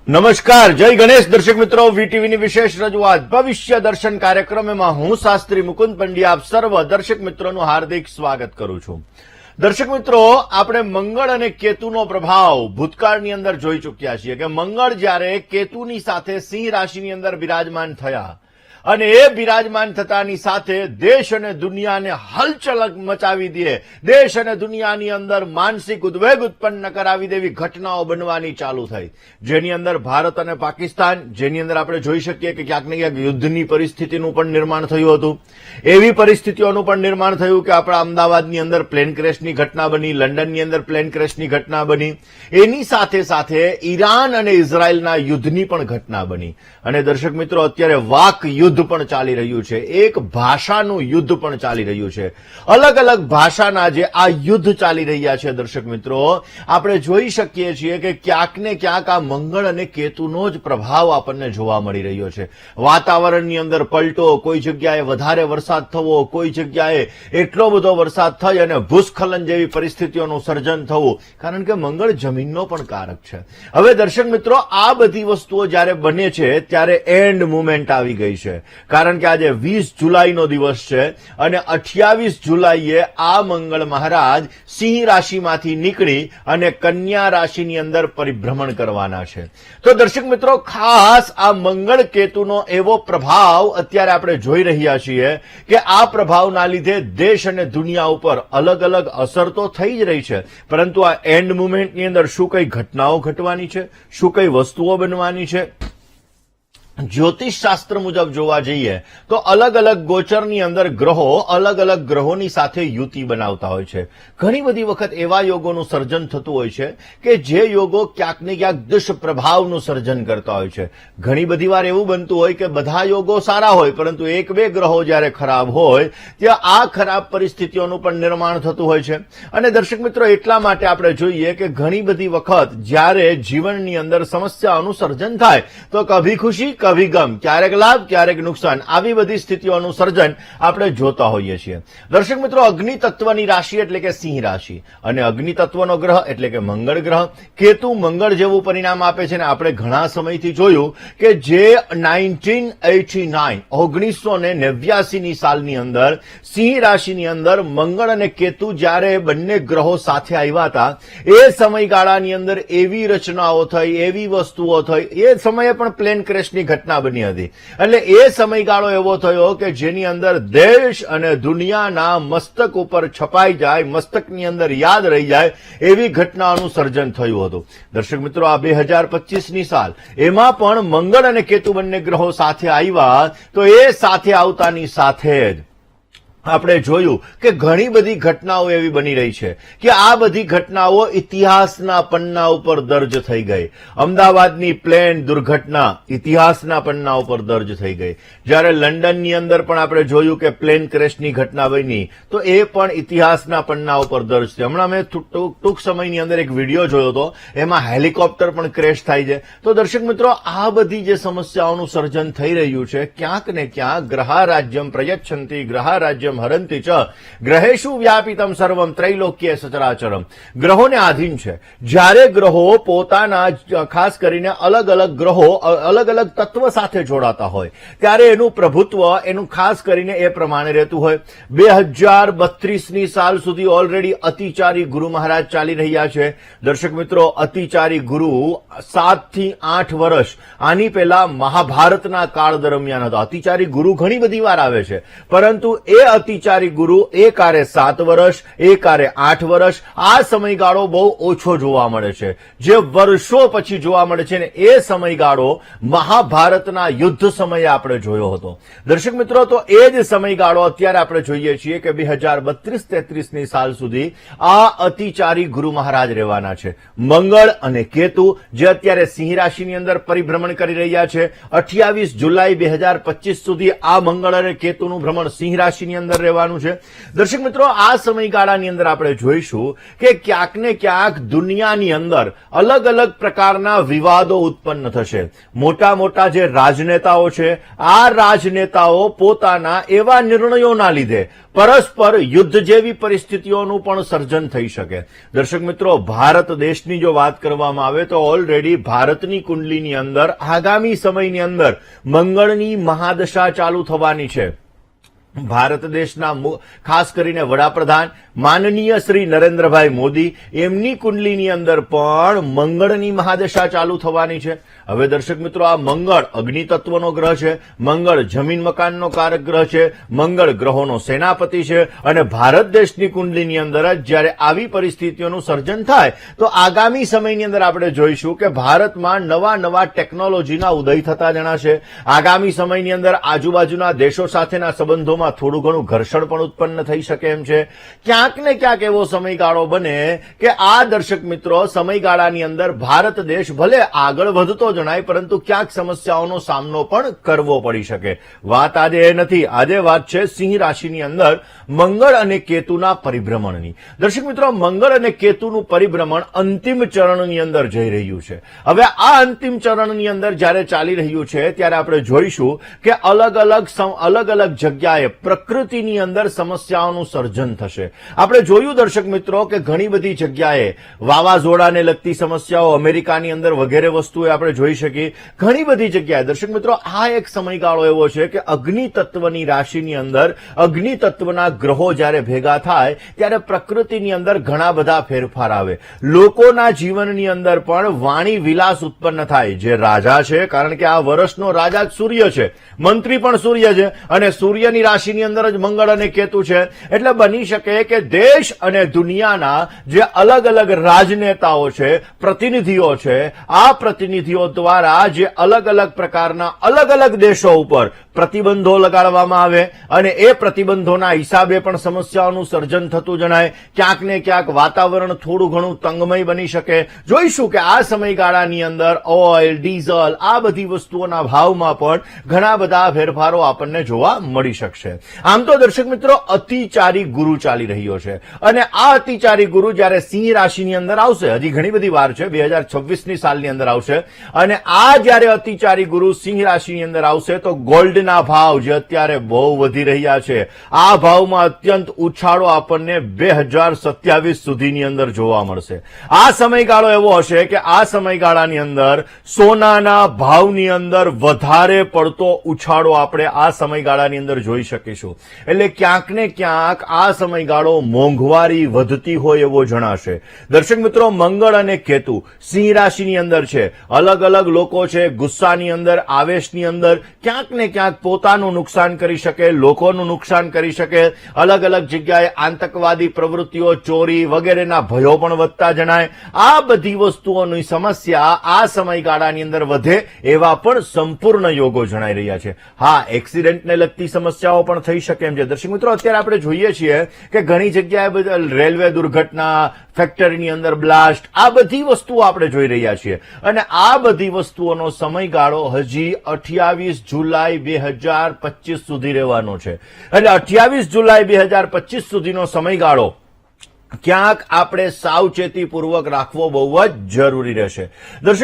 નમસ્કાર, જય ગણેશ દર્શક મિત્રો. વીટીવીની વિશેષ રજૂઆત ભવિષ્ય દર્શન કાર્યક્રમમાં હું શાસ્ત્રી મુકુંદ પંડ્યા આપ સર્વ દર્શક મિત્રોનું હાર્દિક સ્વાગત કરું છું. દર્શક મિત્રો, આપણે મંગળ અને કેતુનો પ્રભાવ ભૂતકાળની અંદર જોઈ ચૂક્યા છીએ કે મંગળ જ્યારે કેતુની સાથે સિંહ રાશિની અંદર બિરાજમાન થયા અને એ બિરાજમાન થતાની સાથે દેશ અને દુનિયાને હલચલ મચાવી દે, દેશ અને દુનિયાની અંદર માનસિક ઉદ્વેગ ઉત્પન્ન કરાવી દેવી ઘટનાઓ બનવાની ચાલુ થઈ, જેની અંદર ભારત અને પાકિસ્તાન, જેની અંદર આપણે જોઈ શકીએ કે ક્યાંક ને ક્યાંક યુદ્ધની પરિસ્થિતિનું પણ નિર્માણ થયું હતું. એવી પરિસ્થિતિઓનું પણ નિર્માણ થયું કે આપણા અમદાવાદની અંદર પ્લેન ક્રેશની ઘટના બની, લંડનની અંદર પ્લેન ક્રેશની ઘટના બની, એની સાથે સાથે ઈરાન અને ઇઝરાયલના યુદ્ધની પણ ઘટના બની. અને દર્શક મિત્રો, અત્યારે વાક યુદ્ધ પણ ચાલી રહ્યું છે, એક ભાષાનું યુદ્ધ પણ ચાલી રહ્યું છે. અલગ અલગ ભાષાના જે આ યુદ્ધ ચાલી રહ્યા છે દર્શક મિત્રો, આપણે જોઈ શકીએ છીએ કે ક્યાંક ને ક્યાંક આ મંગળ અને કેતુનો જ પ્રભાવ આપણને જોવા મળી રહ્યો છે. વાતાવરણની અંદર પલટો, કોઈ જગ્યાએ વધારે વરસાદ થવો, કોઈ જગ્યાએ એટલો બધો વરસાદ થઈ અને ભૂસ્ખલન જેવી પરિસ્થિતિઓનું સર્જન થવું, કારણ કે મંગળ જમીનનો પણ કારક છે. હવે દર્શક મિત્રો, આ બધી વસ્તુઓ જ્યારે બને છે ત્યારે એન્ડ મુવમેન્ટ આવી ગઈ છે, કારણ કે આજે 20 જુલાઈનો દિવસ છે અને 28 જુલાઈએ આ મંગળ મહારાજ સિંહ રાશિમાંથી નીકળી અને કન્યા રાશિની અંદર પરિભ્રમણ કરવાના છે. તો દર્શક મિત્રો, ખાસ આ મંગળ કેતુનો એવો પ્રભાવ અત્યારે આપણે જોઈ રહ્યા છીએ કે આ પ્રભાવના લીધે દેશ અને દુનિયા ઉપર અલગ અલગ અસર તો થઈ જ રહી છે, પરંતુ આ એન્ડ મુવમેન્ટની અંદર શું કઈ ઘટનાઓ ઘટવાની છે, શું કઈ વસ્તુઓ બનવાની છે. જ્યોતિષ શાસ્ત્ર મુજબ જોવા જઈએ તો અલગ અલગ ગોચરની અંદર ગ્રહો અલગ અલગ ગ્રહોની સાથે યુતિ બનાવતા હોય છે. ઘણી બધી વખત એવા યોગોનું સર્જન થતું હોય છે કે જે યોગો ક્યાંક ને ક્યાંક દુષ્પ્રભાવનું સર્જન કરતા હોય છે. ઘણી બધી વાર એવું બનતું હોય કે બધા યોગો સારા હોય, પરંતુ એક બે ગ્રહો જ્યારે ખરાબ હોય ત્યાં આ ખરાબ પરિસ્થિતિઓનું પણ નિર્માણ થતું હોય છે. અને દર્શક મિત્રો, એટલા માટે આપણે જોઈએ કે ઘણી બધી વખત જ્યારે જીવનની અંદર સમસ્યાઓનું સર્જન થાય તો કભી ખુશી કભી ગમ, ક્યારેક લાભ ક્યારેક નુકસાન, આવી બધી સ્થિતિઓનું સર્જન આપણે જોતા હોઈએ છીએ. દર્શક મિત્રો, અગ્નિ તત્વની રાશિ એટલે કે સિંહ રાશિ અને અગ્નિ તત્વનો ગ્રહ એટલે કે મંગળ ગ્રહ, કેતુ મંગળ જેવું પરિણામ આપે છે. અને આપણે ઘણા સમયથી જોયું કે જે 1989 સાલની અંદર સિંહ રાશિની અંદર મંગળ અને કેતુ જ્યારે બંને ગ્રહો સાથે આવ્યા હતા, એ સમયગાળાની અંદર એવી રચનાઓ થઈ, એવી વસ્તુઓ થઈ, એ સમયે પણ પ્લેન ક્રેશની ઘટના બની હતી. એટલે એ સમયગાળો એવો થયો કે જેની અંદર દેશ અને દુનિયાના મસ્તક ઉપર છપાઈ જાય, મસ્તકની અંદર યાદ રહી જાય એવી ઘટનાઓનું સર્જન થયું હતું. દર્શક મિત્રો, આ 2025ની સાલ, એમાં પણ મંગળ અને કેતુ બંને ગ્રહો સાથે આવ્યા, તો એ સાથે આવતાની સાથે જ આપણે જોયું કે ઘણી બધી ઘટનાઓ એવી બની રહી છે કે આ બધી ઘટનાઓ ઇતિહાસના પન્ના ઉપર દર્જ થઈ ગઈ. અમદાવાદની પ્લેન દુર્ઘટના ઇતિહાસના પન્ના ઉપર દર્જ થઈ ગઈ. જ્યારે લંડનની અંદર પણ આપણે જોયું કે પ્લેન ક્રેશની ઘટના બની, તો એ પણ ઇતિહાસના પન્ના ઉપર દર્જ છે. હમણાં મેં ટૂંક સમયની અંદર એક વિડીયો જોયો હતો, એમાં હેલિકોપ્ટર પણ ક્રેશ થાય છે. તો દર્શક મિત્રો, આ બધી જે સમસ્યાઓનું સર્જન થઈ રહ્યું છે, ક્યાંક ને ક્યાંક ગ્રહા રાજ્યમ પ્રયચ્છન્તિ ગ્રહા રાજ્યમ હરંતિ ચ ગ્રહેશુ વ્યાપિતમ સર્વમ ત્રૈલોક્ય સચરાચરમ, ગ્રહોને આધીન છે. જ્યારે ગ્રહો પોતાના ખાસ કરીને અલગ અલગ ગ્રહો અલગ અલગ તત્વ સાથે જોડાતા હોય ત્યારે એનું પ્રભુત્વ એનું ખાસ કરીને એ પ્રમાણે રહેતું હોય. 2032ની સાલ સુધી ઓલરેડી અતિચારી ગુરુ મહારાજ ચાલી રહ્યા છે. દર્શક મિત્રો, અતિચારી ગુરુ 7 થી 8 વર્ષ આની પહેલા મહાભારતના કાળ દરમિયાન હતા. અતિચારી ગુરુ ઘણી બધી વાર આવે છે, પરંતુ એ અતિચારી ગુરુ એક આરે 7 વર્ષ, એક આરે 8 વર્ષ, આ સમયગાળો બહુ ઓછો જોવા મળે છે. જે વર્ષો પછી જોવા મળે છે ને એ સમયગાળો મહાભારતના યુદ્ધ સમયે આપણે જોયો હતો. દર્શક મિત્રો, તો એ જ સમયગાળો અત્યારે આપણે જોઈએ છીએ કે 2032-33ની સાલ સુધી આ અતિચારી ગુરુ મહારાજ રહેવાના છે. મંગળ અને કેતુ જે અત્યારે સિંહ રાશિની અંદર પરિભ્રમણ કરી રહ્યા છે, 28 જુલાઈ 2025 સુધી આ મંગળ અને કેતુનું ભ્રમણ સિંહ રાશિની અંદર અંદર રહેવાનું છે. દર્શક મિત્રો, આ સમયગાળાની અંદર આપણે જોઈશું કે ક્યાંક ને ક્યાંક દુનિયાની અંદર અલગ અલગ પ્રકારના વિવાદો ઉત્પન્ન થશે. મોટા મોટા જે રાજનેતાઓ છે, આ રાજનેતાઓ પોતાના એવા નિર્ણયોના લીધે પરસ્પર યુદ્ધ જેવી પરિસ્થિતિઓનું પણ સર્જન થઈ શકે. દર્શક મિત્રો, ભારત દેશની જો વાત કરવામાં આવે તો ઓલરેડી ભારતની કુંડલીની અંદર આગામી સમયની અંદર મંગળની મહાદશા ચાલુ થવાની છે. ભારત દેશના ખાસ કરીને વડાપ્રધાન માનનીય શ્રી નરેન્દ્રભાઈ મોદી, એમની કુંડલીની અંદર પણ મંગળની મહાદશા ચાલુ થવાની છે. હવે દર્શક મિત્રો, આ મંગળ અગ્નિ તત્વનો ગ્રહ છે, મંગળ જમીન મકાનનો કારક ગ્રહ છે, મંગળ ગ્રહોનો સેનાપતિ છે, અને ભારત દેશની કુંડલીની અંદર જ જ્યારે આવી પરિસ્થિતિઓનું સર્જન થાય તો આગામી સમયની અંદર આપણે જોઈશું કે ભારતમાં નવા નવા ટેકનોલોજીના ઉદય થતા જણાશે. આગામી સમયની અંદર આજુબાજુના દેશો સાથેના સંબંધોમાં થોડું ઘણું ઘર્ષણ પણ ઉત્પન્ન થઈ શકે એમ છે. ક્યાંક ને ક્યાંક એવો સમયગાળો બને કે આ દર્શક મિત્રો સમયગાળાની અંદર ભારત દેશ ભલે આગળ વધતો જણાય, પરંતુ ક્યાંક સમસ્યાઓનો સામનો પણ કરવો પડી શકે. વાત આજે એ નથી, આજે વાત છે સિંહ રાશિની અંદર મંગળ અને કેતુના પરિભ્રમણની. દર્શક મિત્રો, મંગળ અને કેતુનું પરિભ્રમણ અંતિમ ચરણની અંદર જઈ રહ્યું છે. હવે આ અંતિમ ચરણની અંદર જ્યારે ચાલી રહ્યું છે ત્યારે આપણે જોઈશું કે અલગ અલગ જગ્યાએ પ્રકૃતિની અંદર સમસ્યાઓનું સર્જન થશે. આપણે જોયું દર્શક મિત્રો કે ઘણી બધી જગ્યાએ વાવાઝોડાને લગતી સમસ્યાઓ અમેરિકાની અંદર વગેરે વસ્તુઓ આપણે જોઈ શકી. ઘણી બધી જગ્યાએ દર્શક મિત્રો આ એક સમયગાળો એવો છે કે અગ્નિ તત્વની રાશિની અંદર અગ્નિ તત્વના ગ્રહો જ્યારે ભેગા થાય ત્યારે પ્રકૃતિની અંદર ઘણા બધા ફેરફાર આવે. લોકોના જીવનની અંદર પણ વાણી વિલાસ ઉત્પન્ન થાય. જે રાજા છે, કારણ કે આ વર્ષનો રાજા સૂર્ય છે, મંત્રી પણ સૂર્ય છે, અને સૂર્યની રાશિની અંદર જ મંગળ અને કેતુ છે. એટલે બની શકે કે દેશ અને દુનિયાના જે અલગ અલગ રાજનેતાઓ છે, પ્રતિનિધિઓ છે, આ પ્રતિનિધિઓ દ્વારા જે અલગ અલગ પ્રકારના અલગ અલગ દેશો ઉપર પ્રતિબંધો લગાડવામાં આવે અને એ પ્રતિબંધોના હિસાબે પણ સમસ્યાઓનું સર્જન થતું જણાય. ક્યાંક ને ક્યાંક વાતાવરણ થોડું ઘણું તંગમય બની શકે. જોઈશું કે આ સમયગાળાની અંદર ઓઇલ, ડીઝલ, આ બધી વસ્તુઓના ભાવમાં પણ ઘણા બધા ફેરફારો આપણને જોવા મળી શકશે. આમ તો દર્શક મિત્રો અતિચારી ગુરુ ચાલી રહ્યો છે, અને આ અતિચારી ગુરુ જ્યારે સિંહ રાશિની અંદર આવશે, હજી ઘણી બધી વાર છે, 2026ની સાલની અંદર આવશે, અને આ જ્યારે અતિચારી ગુરુ સિંહ રાશિની અંદર આવશે તો ગોલ્ડના ભાવ જે અત્યારે બહુ વધી રહ્યા છે, આ ભાવમાં અત્યંત ઉછાળો આપણને 2027 સુધીની અંદર જોવા મળશે. આ સમયગાળો એવો હશે કે આ સમયગાળાની અંદર સોનાના ભાવની અંદર વધારે પડતો ઉછાળો આપણે આ સમયગાળાની અંદર જોઈ શકીશું. એટલે ક્યાંક ને ક્યાંક આ સમયગાળો મોંઘવારી વધતી હોય એવો જણાશે. દર્શક મિત્રો, મંગળ અને કેતુ સિંહ રાશિની અંદર છે. અલગ અલગ લોકો છે, ગુસ્સાની અંદર, આવેશની અંદર ક્યાંક ને ક્યાંક પોતાનું નુકસાન કરી શકે, લોકોનું નુકસાન કરી શકે. અલગ અલગ જગ્યાએ આતંકવાદી પ્રવૃત્તિઓ, ચોરી વગેરેના ભયો પણ વધતા જણાય. આ બધી વસ્તુઓની સમસ્યા આ સમયગાળાની અંદર વધે એવા પણ સંપૂર્ણ યોગો જણાઈ રહ્યા છે. હા, એક્સિડન્ટને લગતી સમસ્યાઓ પણ થઈ શકે એમ છે. દર્શક મિત્રો, અત્યારે આપણે જોઈએ છીએ કે ઘણી જગ્યાએ રેલવે દુર્ઘટના, ફેક્ટરીની અંદર બ્લાસ્ટ, આ બધી વસ્તુઓ આપણે જોઈ રહ્યા છીએ, અને આ બધી વસ્તુઓનો સમયગાળો હજી 28 જુલાઈ 2025 સુધી રહેવાનો છે. એટલે 28 જુલાઈ 2025 સુધીનો સમયગાળો ક્યાંક આપણે સાવચેતીપૂર્વક રાખવો બહુ જ જરૂરી રહેશે. દર્શક